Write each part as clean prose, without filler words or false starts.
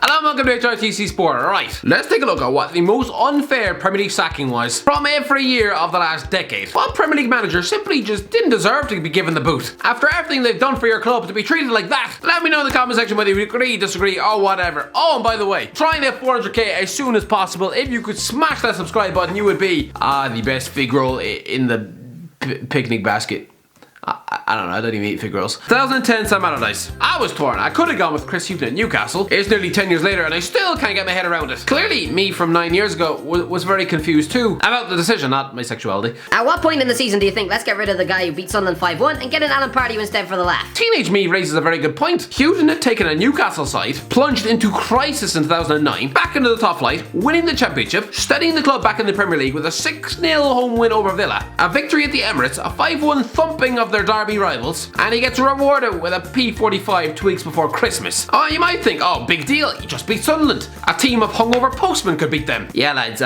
Hello and welcome to HRTC Sport. Alright, let's take a look at what the most unfair Premier League sacking was from every year of the last decade. What Premier League manager simply just didn't deserve to be given the boot? After everything they've done for your club, to be treated like that? Let me know in the comment section whether you agree, disagree, or whatever. Oh, and by the way, try and hit 400k as soon as possible. If you could smash that subscribe button, you would be the best fig roll in the picnic basket. I don't know, I don't even eat fig rolls. 2010 Sam Allardyce. I was torn. I could have gone with Chris Hughton at Newcastle. It's nearly 10 years later and I still can't get my head around it. Clearly, me from 9 years ago was very confused too about the decision, not my sexuality. At what point in the season do you think, let's get rid of the guy who beat Sunderland 5-1 and get in Alan Pardew instead for the laugh? Teenage me raises a very good point. Hughton had taken a Newcastle side, plunged into crisis in 2009, back into the top flight, winning the championship, steadying the club back in the Premier League with a 6-0 home win over Villa, a victory at the Emirates, a 5-1 thumping of their derby rivals, and he gets rewarded with a P45 2 weeks before Christmas. Oh, you might think, oh, big deal, he just beat Sunderland. A team of hungover postmen could beat them. Yeah, lads,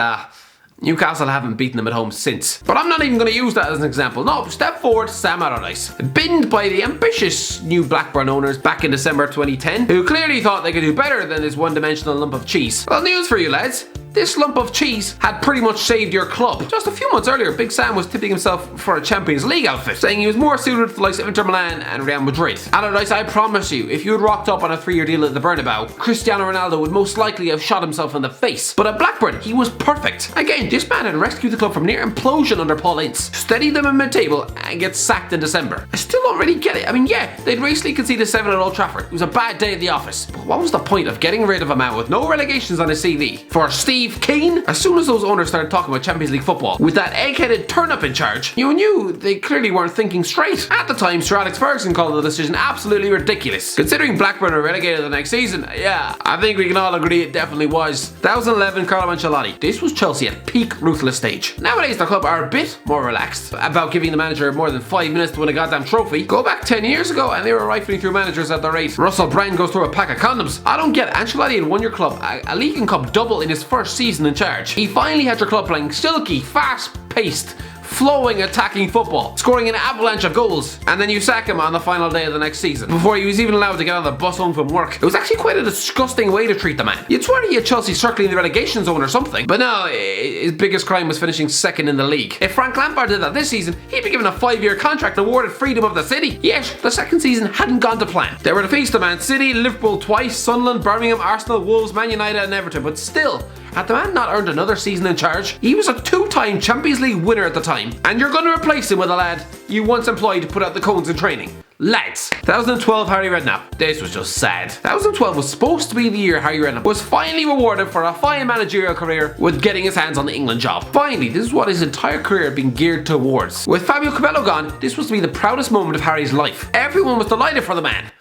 Newcastle haven't beaten them at home since. But I'm not even going to use that as an example. No, step forward, Sam Allardyce. Binned by the ambitious new Blackburn owners back in December 2010, who clearly thought they could do better than this one-dimensional lump of cheese. Well, news for you lads. This lump of cheese had pretty much saved your club. Just a few months earlier, Big Sam was tipping himself for a Champions League outfit, saying he was more suited for the likes of Inter Milan and Real Madrid. Allardyce, I promise you, if you had rocked up on a 3-year deal at the Bernabeu, Cristiano Ronaldo would most likely have shot himself in the face. But at Blackburn, he was perfect. Again, this man had rescued the club from near implosion under Paul Ince, steadied them in mid-table, and gets sacked in December. I still don't really get it. I mean, yeah, they'd recently conceded 7 at Old Trafford. It was a bad day at the office. But what was the point of getting rid of a man with no relegations on his CV for Steve Keane? As soon as those owners started talking about Champions League football, with that egg-headed turn-up in charge, you knew they clearly weren't thinking straight. At the time, Sir Alex Ferguson called the decision absolutely ridiculous. Considering Blackburn are relegated the next season, yeah, I think we can all agree it definitely was. 2011 Carlo Ancelotti. This was Chelsea at peak ruthless stage. Nowadays, the club are a bit more relaxed about giving the manager more than 5 minutes to win a goddamn trophy. Go back 10 years ago and they were rifling through managers at the rate Russell Brand goes through a pack of condoms. I don't get it. Ancelotti had won your club a League and Cup double in his first season in charge. He finally had your club playing silky, fast-paced, flowing attacking football, scoring an avalanche of goals, and then you sack him on the final day of the next season before he was even allowed to get on the bus home from work. It was actually quite a disgusting way to treat the man. You'd swear he had Chelsea circling the relegation zone or something, but no, his biggest crime was finishing second in the league. If Frank Lampard did that this season, he'd be given a 5-year contract and awarded freedom of the city. Yet, the second season hadn't gone to plan. There were defeats to Man City, Liverpool twice, Sunderland, Birmingham, Arsenal, Wolves, Man United and Everton, but still, had the man not earned another season in charge? He was a 2-time Champions League winner at the time, and you're going to replace him with a lad you once employed to put out the cones in training. Lads. 2012 Harry Redknapp. This was just sad. 2012 was supposed to be the year Harry Redknapp was finally rewarded for a fine managerial career with getting his hands on the England job. Finally, this is what his entire career had been geared towards. With Fabio Capello gone, this was to be the proudest moment of Harry's life. Everyone was delighted for the man.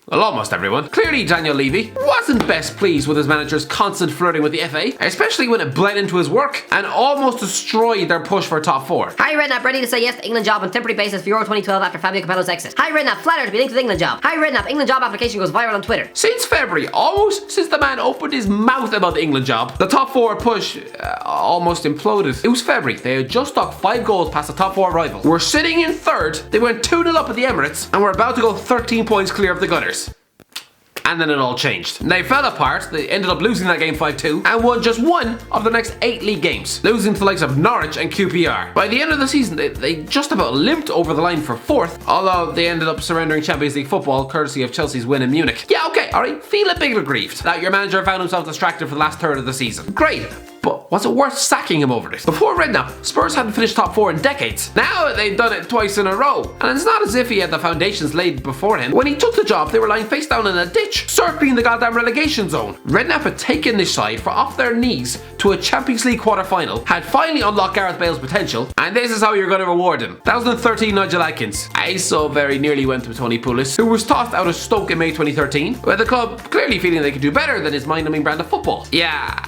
Well, almost everyone. Clearly, Daniel Levy wasn't best pleased with his manager's constant flirting with the FA, especially when it bled into his work and almost destroyed their push for top 4. Harry Redknapp ready to say yes to England job on temporary basis for Euro 2012 after Fabio Capello's exit. Harry Redknapp flattered to be linked with England job. Harry Redknapp England job application goes viral on Twitter. Since February, almost since the man opened his mouth about the England job, the top 4 push almost imploded. It was February. They had just stuck 5 goals past the top 4 rival. We're sitting in 3rd. They went 2-0 up at the Emirates and we're about to go 13 points clear of the Gunners. And then it all changed. They fell apart, they ended up losing that game 5-2 and won just 1 of the next 8 league games, losing to the likes of Norwich and QPR. By the end of the season, they just about limped over the line for 4th, although they ended up surrendering Champions League football courtesy of Chelsea's win in Munich. Yeah, okay, alright, feel a bit aggrieved that your manager found himself distracted for the last third of the season. Great. But was it worth sacking him over this? Before Redknapp, Spurs hadn't finished top 4 in decades. Now they'd done it twice in a row. And it's not as if he had the foundations laid before him. When he took the job, they were lying face down in a ditch, circling the goddamn relegation zone. Redknapp had taken this side for off their knees to a Champions League quarter-final, had finally unlocked Gareth Bale's potential, and this is how you're going to reward him. 2013 Nigel Adkins. I so very nearly went with Tony Pulis, who was tossed out of Stoke in May 2013, where the club clearly feeling they could do better than his mind-numbing brand of football. Yeah.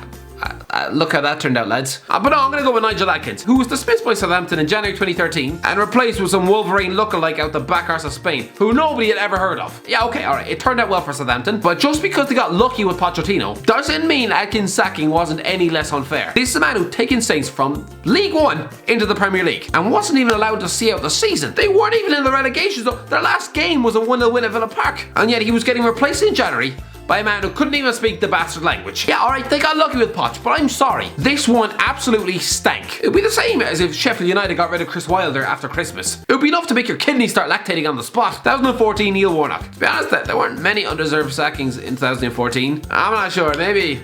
Look how that turned out, lads. But no, I'm going to go with Nigel Adkins, who was dismissed by Southampton in January 2013 and replaced with some Wolverine lookalike out the back arse of Spain, who nobody had ever heard of. Yeah, okay, alright, it turned out well for Southampton, but just because they got lucky with Pochettino doesn't mean Adkins' sacking wasn't any less unfair. This is a man who'd taken Saints from League One into the Premier League and wasn't even allowed to see out the season. They weren't even in the relegation zone. Their last game was a 1-0 win at Villa Park, and yet he was getting replaced in January by a man who couldn't even speak the bastard language. Yeah, alright, they got lucky with Poch, but I'm sorry. This one absolutely stank. It'd be the same as if Sheffield United got rid of Chris Wilder after Christmas. It would be enough to make your kidneys start lactating on the spot. 2014, Neil Warnock. To be honest, there weren't many undeserved sackings in 2014. I'm not sure, maybe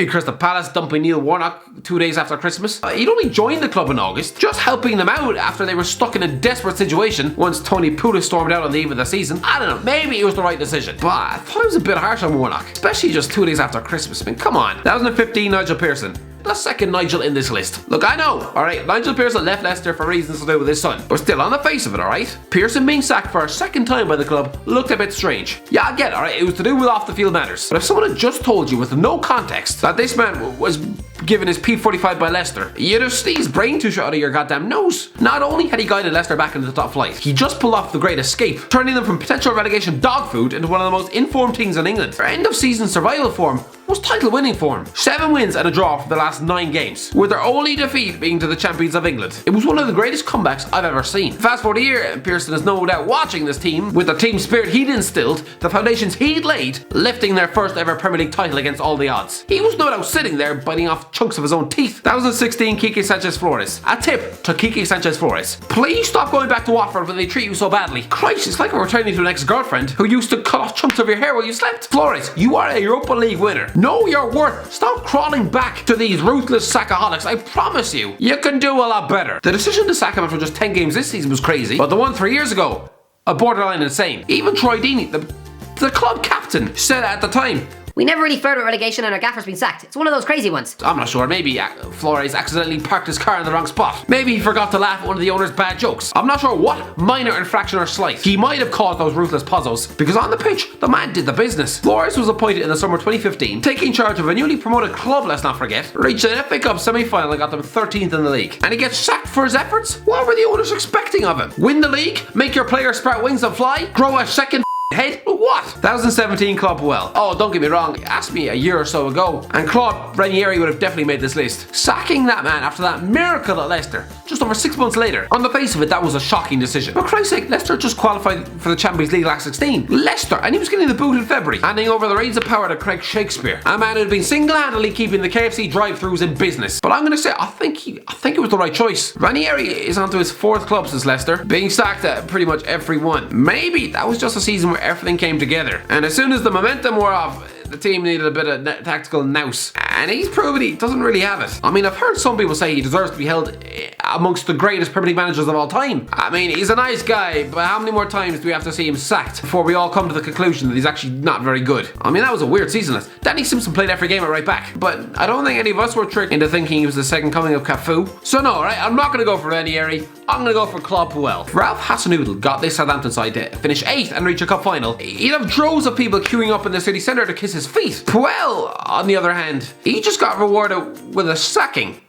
Crystal Palace dumping Neil Warnock 2 days after Christmas. He'd only joined the club in August, just helping them out after they were stuck in a desperate situation once Tony Pulis stormed out on the eve of the season. I don't know, maybe it was the right decision, but I thought it was a bit harsh on Warnock, especially just 2 days after Christmas. I mean, come on. 2015, Nigel Pearson. The second Nigel in this list. Look, I know, alright, Nigel Pearson left Leicester for reasons to do with his son, but still, on the face of it, alright, Pearson being sacked for a second time by the club looked a bit strange. Yeah, I get it, alright, it was to do with off the field matters, but if someone had just told you with no context that this man was given his P45 by Leicester, you'd have sneezed brain tissue out of your goddamn nose. Not only had he guided Leicester back into the top flight, he just pulled off the great escape, turning them from potential relegation dog food into one of the most informed teams in England. Their end of season survival form was title winning form. 7 wins and a draw for the last 9 games, with their only defeat being to the champions of England. It was one of the greatest comebacks I've ever seen. Fast forward a year, and Pearson is no doubt watching this team with the team spirit he'd instilled, the foundations he'd laid, lifting their first ever Premier League title against all the odds. He was no doubt sitting there biting off chunks of his own teeth. 2016, Quique Sanchez Flores. A tip to Quique Sanchez Flores: please stop going back to Watford when they treat you so badly. Christ, it's like we're returning to an ex-girlfriend who used to cut off chunks of your hair while you slept. Flores, you are a Europa League winner. Know your worth. Stop crawling back to these ruthless sackaholics. I promise you, you can do a lot better. The decision to sack him after just 10 games this season was crazy, but the one 3 years ago, a borderline insane. Even Troy Deeney, the club captain, said at the time, "We never really flirted with relegation and our gaffer's been sacked. It's one of those crazy ones." I'm not sure, maybe Flores accidentally parked his car in the wrong spot. Maybe he forgot to laugh at one of the owner's bad jokes. I'm not sure what minor infraction or slight he might have caused those ruthless pozzos, because on the pitch, the man did the business. Flores was appointed in the summer 2015, taking charge of a newly promoted club, let's not forget, reached an FA Cup semi-final and got them 13th in the league. And he gets sacked for his efforts? What were the owners expecting of him? Win the league? Make your players sprout wings and fly? Grow a second head? What? 2017 Claude Puel. Oh, don't get me wrong, ask me a year or so ago, and Claude Ranieri would have definitely made this list. Sacking that man after that miracle at Leicester, just over 6 months later. On the face of it, that was a shocking decision. For Christ's sake, Leicester just qualified for the Champions League last 16. Leicester, and he was getting the boot in February, handing over the reins of power to Craig Shakespeare, a man who had been single-handedly keeping the KFC drive-thrus in business. But I'm going to say, I think it was the right choice. Ranieri is onto his 4th club since Leicester, being sacked at pretty much every one. Maybe that was just a season where everything came together, and as soon as the momentum wore off, the team needed a bit of tactical nous, and he's proven he doesn't really have it. I mean, I've heard some people say he deserves to be held amongst the greatest Premier League managers of all time. I mean, he's a nice guy, but how many more times do we have to see him sacked before we all come to the conclusion that he's actually not very good? I mean, that was a weird season. Danny Simpson played every game at right back, but I don't think any of us were tricked into thinking he was the second coming of Cafu. So no, right, I'm not going to go for Ranieri. I'm going to go for Claude Puel. Ralph Hasenhüttl got this Southampton side to finish 8th and reach a cup final. He'd have droves of people queuing up in the city centre to kiss his feet. Puel, on the other hand, he just got rewarded with a sacking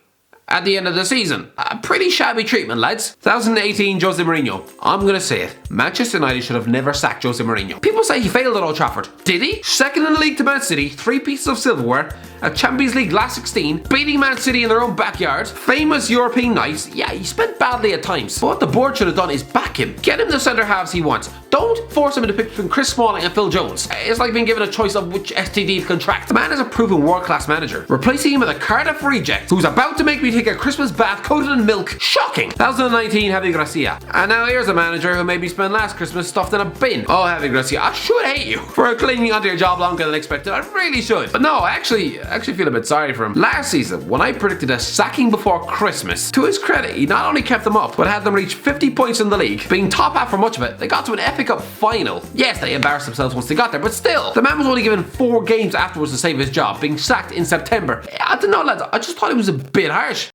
at the end of the season. A pretty shabby treatment, lads. 2018 Jose Mourinho. I'm going to say it. Manchester United should have never sacked Jose Mourinho. People say he failed at Old Trafford. Did he? Second in the league to Man City, 3 pieces of silverware, a Champions League last 16, beating Man City in their own backyard, famous European nights. Yeah, he spent badly at times, but what the board should have done is back him. Get him the centre halves he wants. Don't force him into pick between Chris Smalling and Phil Jones. It's like being given a choice of which STD to contract. The man is a proven world-class manager. Replacing him with a Cardiff reject who's about to make me take a Christmas bath coated in milk. Shocking. 2019 Javi Gracia. And now here's a manager who maybe spent last Christmas stuffed in a bin. Oh, Javi Gracia, I should hate you for clinging onto your job longer than expected. I really should. But no, I actually feel a bit sorry for him. Last season, when I predicted a sacking before Christmas, to his credit, he not only kept them up, but had them reach 50 points in the league. Being top half for much of it, they got to an FA Cup final. Yes, they embarrassed themselves once they got there, but still, the man was only given 4 games afterwards to save his job, being sacked in September. I don't know, lads, I just thought it was a bit harsh.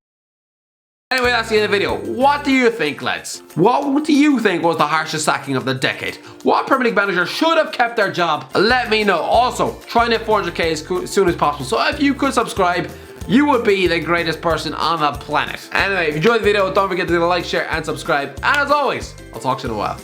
Anyway, that's the end of the video. What do you think, lads? What do you think was the harshest sacking of the decade? What Premier League manager should have kept their job? Let me know. Also, try and hit 400k as soon as possible. So if you could subscribe, you would be the greatest person on the planet. Anyway, if you enjoyed the video, don't forget to leave a like, share, and subscribe. And as always, I'll talk to you in a while.